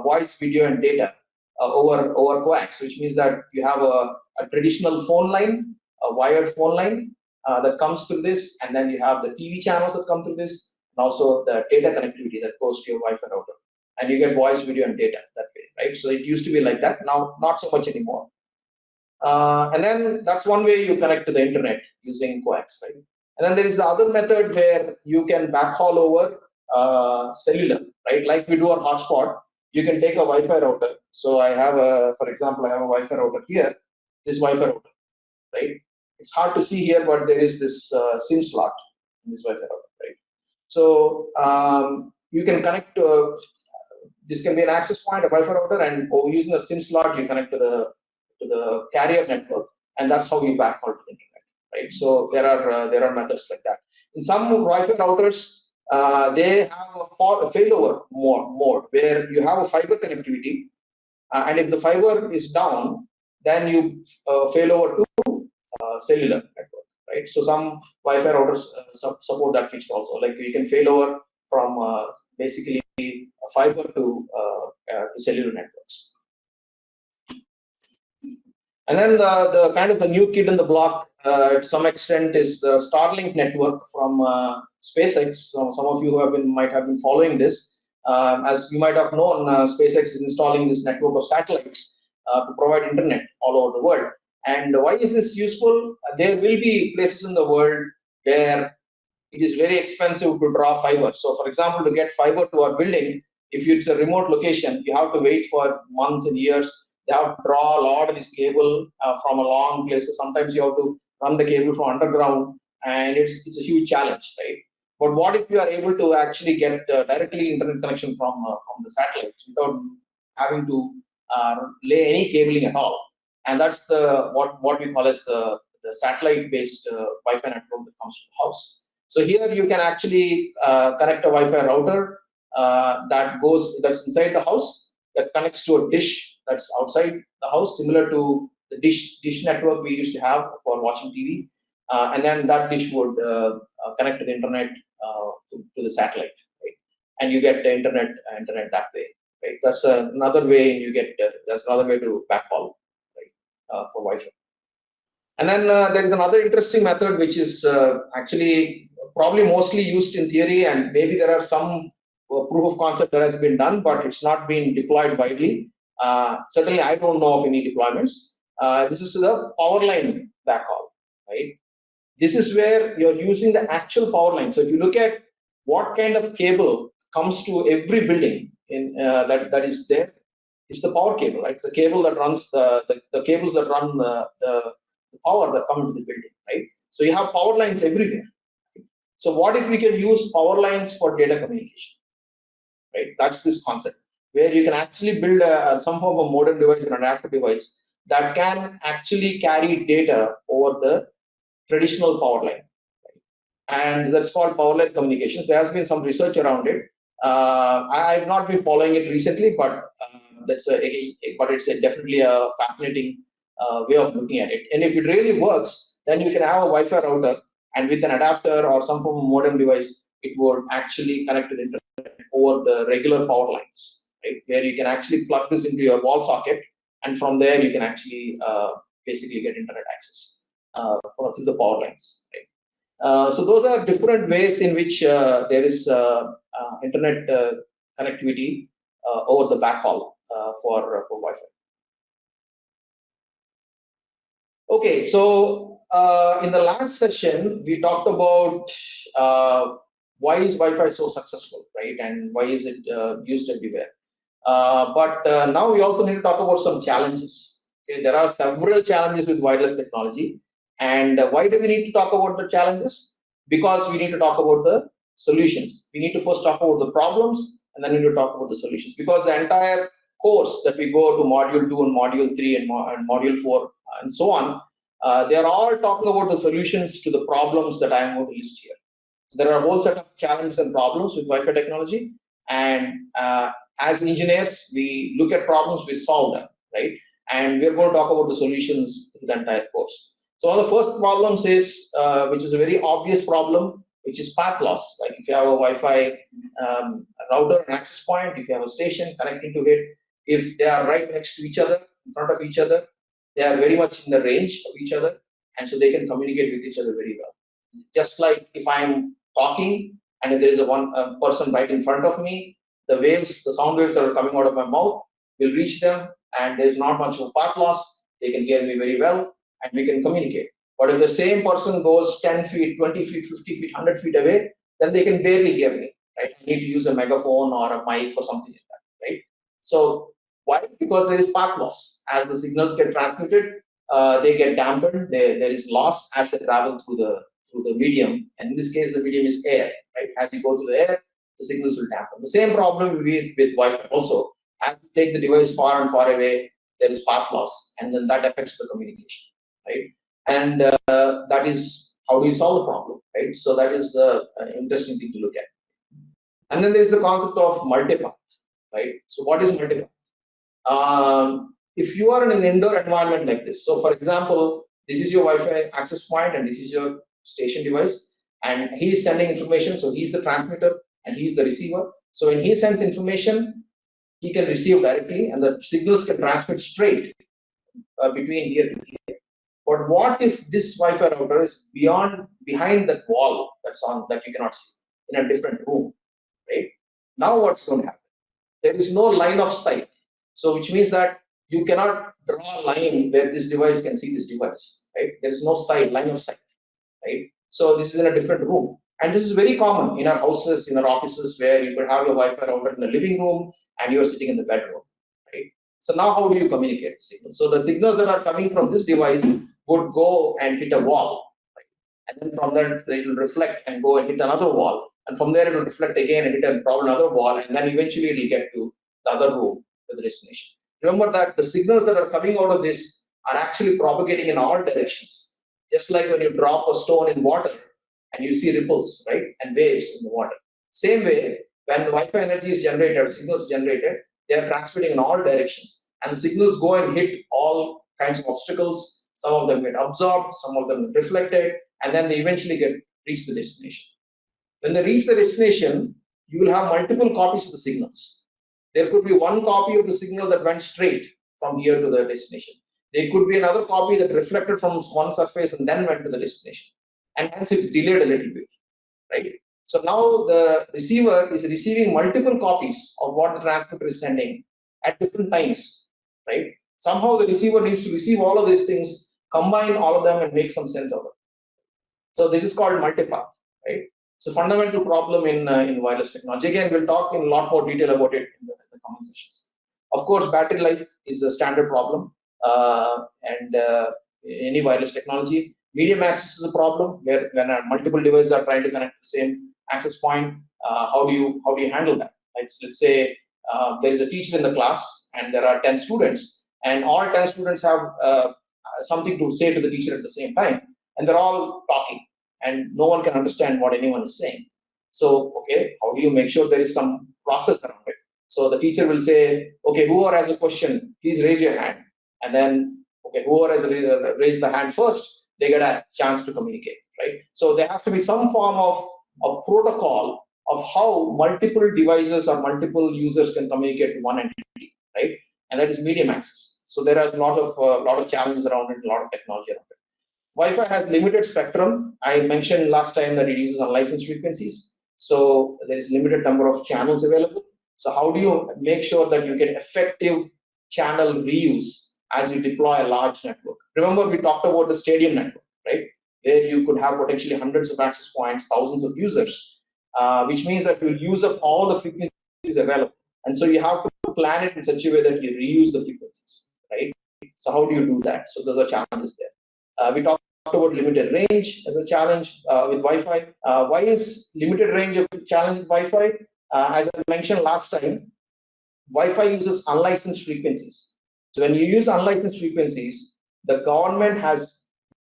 voice, video, and data over coax, which means that you have a traditional phone line, a wired phone line that comes through this, and then you have the TV channels that come through this, and also the data connectivity that goes to your Wi-Fi router, and you get voice, video, and data that way, right? So it used to be like that. Now, not so much anymore. And then that's one way you connect to the internet using coax, right? And then there is the other method where you can backhaul over cellular, right? Like we do on hotspot, you can take a Wi-Fi router. So I have for example, I have a Wi-Fi router here, this Wi-Fi router, right? It's hard to see here, but there is this SIM slot in this Wi-Fi router, right? So you can connect to, this can be an access point, a Wi-Fi router, and using a SIM slot, you connect to the carrier network, and that's how you backhaul to the internet, right? So there are methods like that. In some Wi-Fi routers, they have a failover mode where you have a fiber connectivity, and if the fiber is down, then you fail over to cellular network, right? So some Wi-Fi routers support that feature also. Like you can fail over from basically fiber to cellular networks. And then the kind of the new kid in the block, to some extent, is the Starlink network from SpaceX. So some of you might have been following this. As you might have known, SpaceX is installing this network of satellites to provide internet all over the world. And why is this useful? There will be places in the world where it is very expensive to draw fiber. So for example, to get fiber to our building, if it's a remote location, you have to wait for months and years. You have to draw a lot of this cable from a long places. Sometimes you have to run the cable from underground, and it's a huge challenge, right? But what if you are able to actually get directly internet connection from the satellite without having to lay any cabling at all? And that's the what we call as the satellite-based Wi-Fi network that comes to the house. So here you can actually connect a Wi-Fi router that's inside the house, that connects to a dish that's outside the house, similar to the dish network we used to have for watching TV, and then that dish would connect to the internet to the satellite, right? And you get the internet that way, right? That's another way you get. That's another way to backhaul, right, for Wi-Fi. And then there is another interesting method which is actually probably mostly used in theory, and maybe there are some proof of concept that has been done, but it's not been deployed widely. Certainly, I don't know of any deployments. This is the power line backhaul, right? This is where you're using the actual power line. So if you look at what kind of cable comes to every building in that is there, it's the power cable, right? It's the cable that runs the cables that run the power that come into the building, right? So you have power lines everywhere. So what if we can use power lines for data communication, right? That's this concept where you can actually build some form of modem device or an adapter device that can actually carry data over the traditional power line, right? And that's called power line communications. There has been some research around it. I've not been following it recently, but it's definitely a fascinating way of looking at it. And if it really works, then you can have a Wi-Fi router, and with an adapter or some form of modem device, it would actually connect to the internet over the regular power lines, right? Where you can actually plug this into your wall socket, and from there you can actually basically get internet access through the power lines, right? So those are different ways in which there is internet connectivity over the backhaul for Wi-Fi. Okay, so in the last session we talked about why is Wi-Fi so successful, right? And why is it used everywhere? But now we also need to talk about some challenges. Okay, there are several challenges with wireless technology. And why do we need to talk about the challenges? Because we need to talk about the solutions. We need to first talk about the problems, and then we need to talk about the solutions. Because the entire course that we go to module 2 and module 3 and module 4 and so on, they are all talking about the solutions to the problems that I am going to list here. So there are a whole set of challenges and problems with Wi-Fi technology, and as engineers, we look at problems, we solve them, right? And we're going to talk about the solutions to the entire course. So one of the first problems is, which is a very obvious problem, which is path loss. Like if you have a Wi-Fi router and access point, if you have a station connecting to it, if they are right next to each other, in front of each other, they are very much in the range of each other, and so they can communicate with each other very well. Just like if I'm talking and if there is a person right in front of me, the sound waves that are coming out of my mouth will reach them, and there is not much of a path loss. They can hear me very well, and we can communicate. But if the same person goes 10 feet, 20 feet, 50 feet, 100 feet away, then they can barely hear me, right? I need to use a megaphone or a mic or something like that, right? So why? Because there is path loss. As the signals get transmitted, they get dampened. There is loss as they travel through the medium, and in this case, the medium is air, right? As you go through the air, the signals will dampen. The same problem with Wi-Fi also. As you take the device far and far away, there is path loss, and then that affects the communication, right? And that is how do we solve the problem, right? So that is an interesting thing to look at. And then there is the concept of multipath, right? So what is multipath? If you are in an indoor environment like this, so for example, this is your Wi-Fi access point and this is your station device, and he is sending information, so he's the transmitter and he's the receiver. So when he sends information, he can receive directly, and the signals can transmit straight between here and here. But what if this Wi-Fi router is behind that wall that you cannot see, in a different room, right? Now what's going to happen? There is no line of sight. So which means that you cannot draw a line where this device can see this device, right? There is no line of sight, right? So this is in a different room. And this is very common in our houses, in our offices, where you could have your Wi-Fi router in the living room and you're sitting in the bedroom, right? So now how do you communicate the signals? So the signals that are coming from this device would go and hit a wall, right? And then from there it will reflect and go and hit another wall. And from there it will reflect again and hit another wall, and then eventually it will get to the other room, to the destination. Remember that the signals that are coming out of this are actually propagating in all directions. Just like when you drop a stone in water and you see ripples, right, and waves in the water. Same way, when the Wi-Fi energy is generated, signals generated, they are transmitting in all directions. And the signals go and hit all kinds of obstacles. Some of them get absorbed, some of them get reflected, and then they eventually reach the destination. When they reach the destination, you will have multiple copies of the signals. There could be one copy of the signal that went straight from here to the destination. There could be another copy that reflected from one surface and then went to the destination. And hence it's delayed a little bit, right? So now the receiver is receiving multiple copies of what the transmitter is sending at different times, right? Somehow the receiver needs to receive all of these things, combine all of them and make some sense of it. So this is called multipath, right? It's a fundamental problem in wireless technology. Again, we'll talk in a lot more detail about it in the coming sessions. Of course, battery life is a standard problem, and any wireless technology. Medium access is a problem where when multiple devices are trying to connect to the same access point. How do you handle that? Right? So let's say there is a teacher in the class and there are 10 students, and all 10 students have something to say to the teacher at the same time, and they're all talking, and no one can understand what anyone is saying. So, okay, how do you make sure there is some process around it? So the teacher will say, okay, whoever has a question, please raise your hand. And then, okay, whoever has raised the hand first, they get a chance to communicate, right? So there has to be some form of a protocol of how multiple devices or multiple users can communicate to one entity, right? And that is medium access. So there is a lot of challenges around it, a lot of technology around it. Wi-Fi has limited spectrum. I mentioned last time that it uses unlicensed frequencies. So there is limited number of channels available. So how do you make sure that you get effective channel reuse as you deploy a large network? Remember, we talked about the stadium network, right? Where you could have potentially hundreds of access points, thousands of users, which means that you'll use up all the frequencies available. And so you have to plan it in such a way that you reuse the frequencies, right? So how do you do that? So those are challenges there. We talked about limited range as a challenge with Wi-Fi. Why is limited range a challenge with Wi-Fi? As I mentioned last time, Wi-Fi uses unlicensed frequencies. So when you use unlicensed frequencies, the government has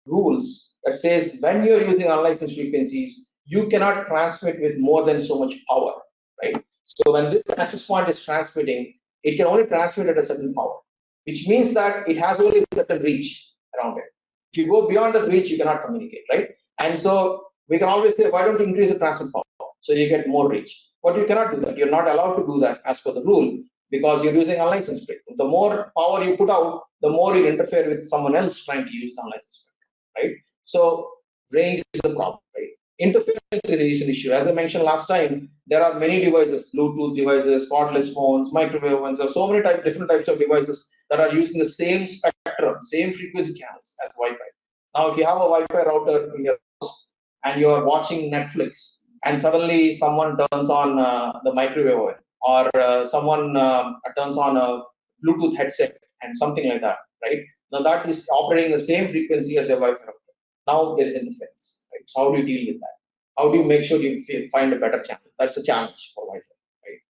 rules that says when you're using unlicensed frequencies, you cannot transmit with more than so much power, right? So when this access point is transmitting, it can only transmit at a certain power, which means that it has only a certain reach around it. If you go beyond that reach, you cannot communicate, right? And so we can always say, why don't you increase the transmit power so you get more reach? But you cannot do that. You're not allowed to do that as per the rule because you're using unlicensed spectrum. The more power you put out, the more you interfere with someone else trying to use the unlicensed spectrum, right? So range is the problem, right? Interference is an issue. As I mentioned last time, there are many devices, Bluetooth devices, cordless phones, microwave ones. There are so many different types of devices that are using the same spectrum, same frequency channels as Wi-Fi. Now, if you have a Wi-Fi router in your house and you are watching Netflix, and suddenly someone turns on the microwave oven, or someone turns on a Bluetooth headset and something like that, right? Now that is operating the same frequency as your Wi-Fi router. Now there is interference, right? So how do you deal with that? How do you make sure you find a better channel? That's a challenge for Wi-Fi, right?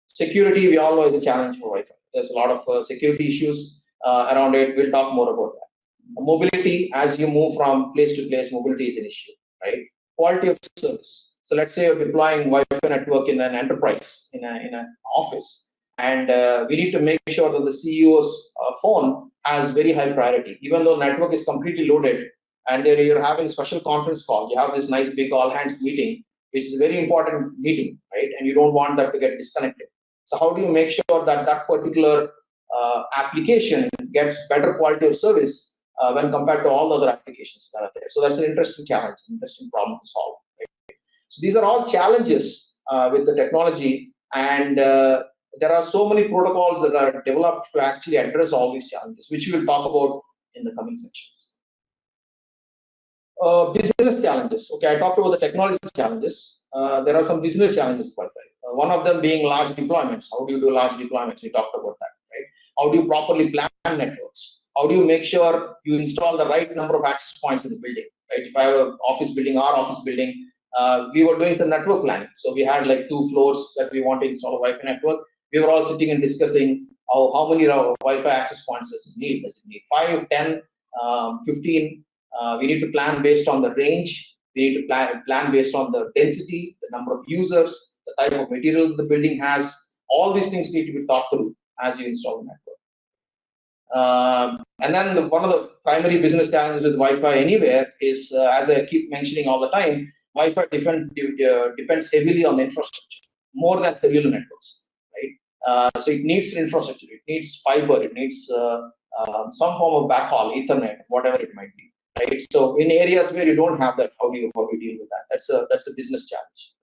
Security, we all know, is a challenge for Wi-Fi. There's a lot of security issues around it. We'll talk more about that. Mobility, as you move from place to place, mobility is an issue, right? Quality of service. So let's say you're deploying Wi-Fi network in an enterprise, in an office, and we need to make sure that the CEO's phone has very high priority. Even though network is completely loaded, and you're having a special conference call, you have this nice big all hands meeting, which is a very important meeting, right? And you don't want that to get disconnected. So how do you make sure that that particular application gets better quality of service when compared to all the other applications that are there? So that's an interesting challenge, an interesting problem to solve. Right? So these are all challenges with the technology, and there are so many protocols that are developed to actually address all these challenges, which we will talk about in the coming sections. Business challenges. Okay, I talked about the technology challenges. There are some business challenges with Wi-Fi. One of them being large deployments. How do you do large deployments? We talked about that, right? How do you properly plan networks? How do you make sure you install the right number of access points in the building? Right? If I have an office building, our office building, we were doing some network planning. So we had like 2 floors that we want to install a Wi-Fi network. We were all sitting and discussing how many Wi-Fi access points does it need? Does it need 5, 10, 15? We need to plan based on the range. We need to plan based on the density, the number of users, the type of material the building has. All these things need to be thought through as you install the network. And then one of the primary business challenges with Wi-Fi anywhere is, as I keep mentioning all the time, Wi-Fi depends heavily on the infrastructure, more than cellular networks, right? So it needs infrastructure, it needs fiber, it needs some form of backhaul, Ethernet, whatever it might be. Right. So in areas where you don't have that, how do you deal with that? That's a business challenge.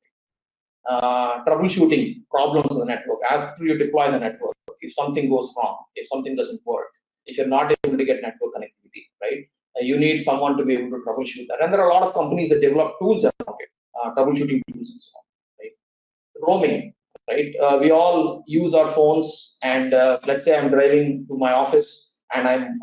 Troubleshooting problems in the network after you deploy the network. If something goes wrong, if something doesn't work, if you're not able to get network connectivity, right? You need someone to be able to troubleshoot that. And there are a lot of companies that develop tools around it, troubleshooting tools and so on. Right? Roaming, right? We all use our phones, and let's say I'm driving to my office and I'm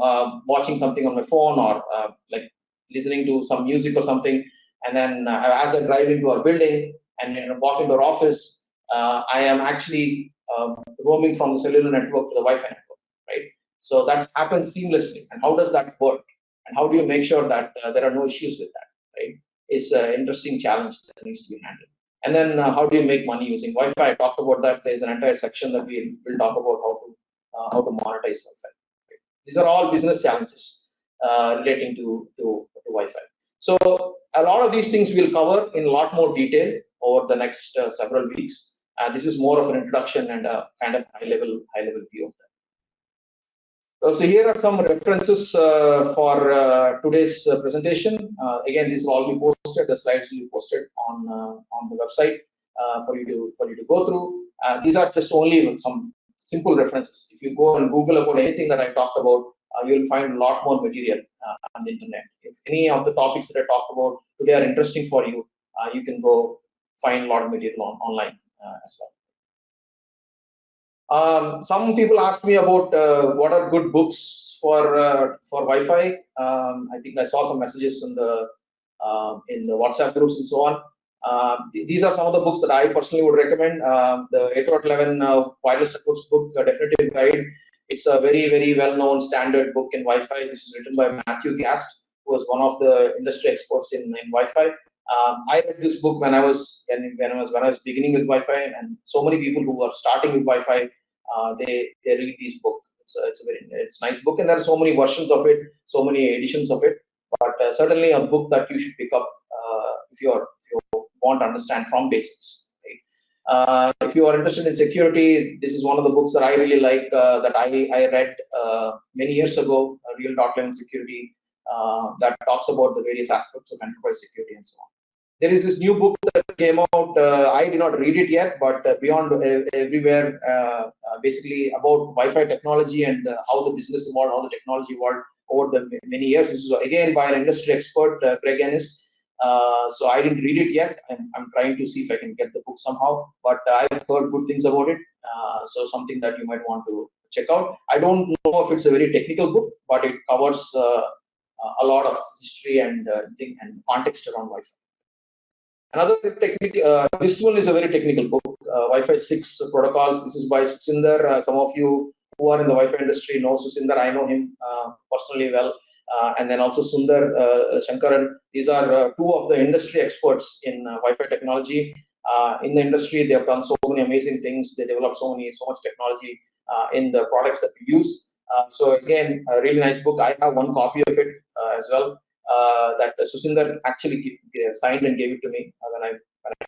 watching something on my phone, or like listening to some music or something, and then as I drive into our building and walk into our office, I am actually roaming from the cellular network to the Wi-Fi network, right? So that happens seamlessly. And how does that work? And how do you make sure that there are no issues with that, right? It's an interesting challenge that needs to be handled. And then how do you make money using Wi-Fi? I talked about that. There's an entire section that we will talk about how to monetize Wi-Fi. These are all business challenges relating to Wi-Fi. So a lot of these things we'll cover in a lot more detail over the next several weeks. This is more of an introduction and a kind of high-level view of that. So here are some references for today's presentation. Again, these will all be posted. The slides will be posted on the website for you to go through. These are just only some simple references. If you go and Google about anything that I talked about, you'll find a lot more material on the internet. If any of the topics that I talked about today are interesting for you, you can go find a lot of material online as well. Some people ask me about what are good books for Wi-Fi. I think I saw some messages in the WhatsApp groups and so on. These are some of the books that I personally would recommend. The 8.11 wireless networks book, Definitive Guide. It's a very, very well-known standard book in Wi-Fi. This is written by Matthew Gast, who was one of the industry experts in Wi-Fi. I read this book when I was beginning with Wi-Fi, and so many people who are starting with Wi-Fi, they read this book. It's a nice book, and there are so many versions of it, so many editions of it. But certainly a book that you should pick up if you want to understand from basics. Right? If you are interested in security, this is one of the books that I really like that I read many years ago, Real .11 Security, that talks about the various aspects of enterprise security and so on. There is this new book that came out. I did not read it yet, but Beyond Everywhere, basically about Wi-Fi technology and how the business evolved, how the technology evolved over the many years. This is again by an industry expert, Greg Ennis. So I didn't read it yet. I'm trying to see if I can get the book somehow, but I've heard good things about it. So something that you might want to check out. I don't know if it's a very technical book, but it covers a lot of history and context around Wi-Fi. Another technical, this one is a very technical book, Wi-Fi 6 protocols. This is by Susinder. Some of you who are in the Wi-Fi industry know Susinder. I know him personally well. And then also Sundar Shankaran. These are two of the industry experts in Wi-Fi technology. In the industry, they have done so many amazing things. They developed so much technology in the products that we use. So again, a really nice book. I have one copy of it as well. That Susinder actually signed and gave it to me when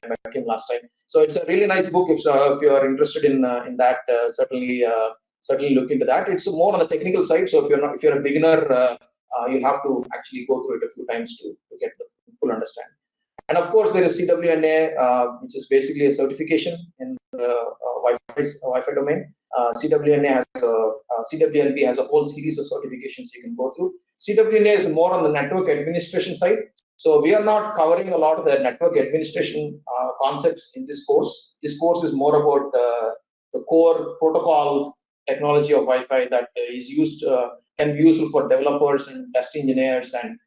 I met him last time. So it's a really nice book. If you are interested in that, certainly look into that. It's more on the technical side. So if you're a beginner, you have to actually go through it a few times to get the full understanding. And of course, there is CWNA, which is basically a certification in Wi-Fi domain. CWNP has a whole series of certifications you can go through. CWNA is more on the network administration side. So we are not covering a lot of the network administration concepts in this course. This course is more about the core protocol technology of Wi-Fi that is used, can be useful for developers and test engineers and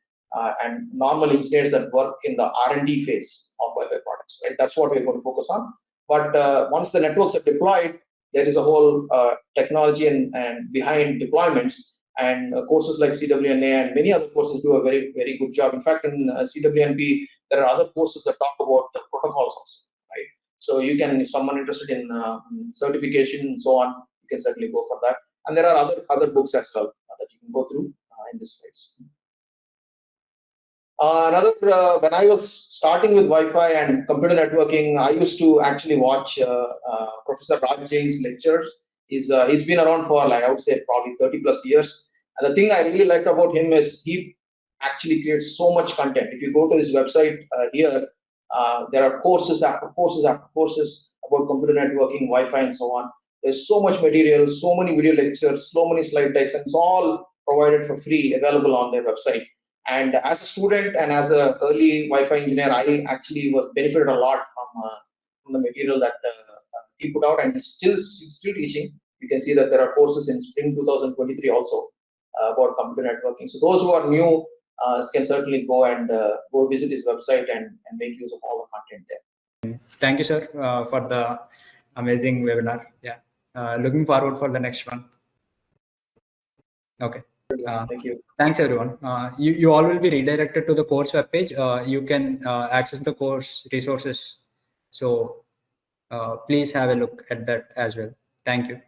normal engineers that work in the R&D phase of Wi-Fi products. Right, that's what we're going to focus on. But once the networks are deployed, there is a whole technology and behind deployments, and courses like CWNA and many other courses do a very, very good job. In fact, in CWNP, there are other courses that talk about the protocols also, right? So you can, if someone interested in certification and so on, you can certainly go for that. And there are other books as well that you can go through in this space. When I was starting with Wi-Fi and computer networking, I used to actually watch Professor Raj Jain's lectures. He's been around for, like, I would say, probably 30+ years. And the thing I really liked about him is he actually creates so much content. If you go to his website here, there are courses after courses after courses about computer networking, Wi-Fi, and so on. There's so much material, so many video lectures, so many slide decks, and it's all provided for free, available on their website. And as a student and as an early Wi-Fi engineer, I actually was benefited a lot from the material that he put out, and he's still teaching. You can see that there are courses in spring 2023 also about computer networking. So those who are new can certainly go and go visit his website and make use of all the content there. Thank you, sir, for the amazing webinar. Yeah, looking forward for the next one. Okay. Thank you. Thanks, everyone. You all will be redirected to the course webpage. You can access the course resources. So please have a look at that as well. Thank you.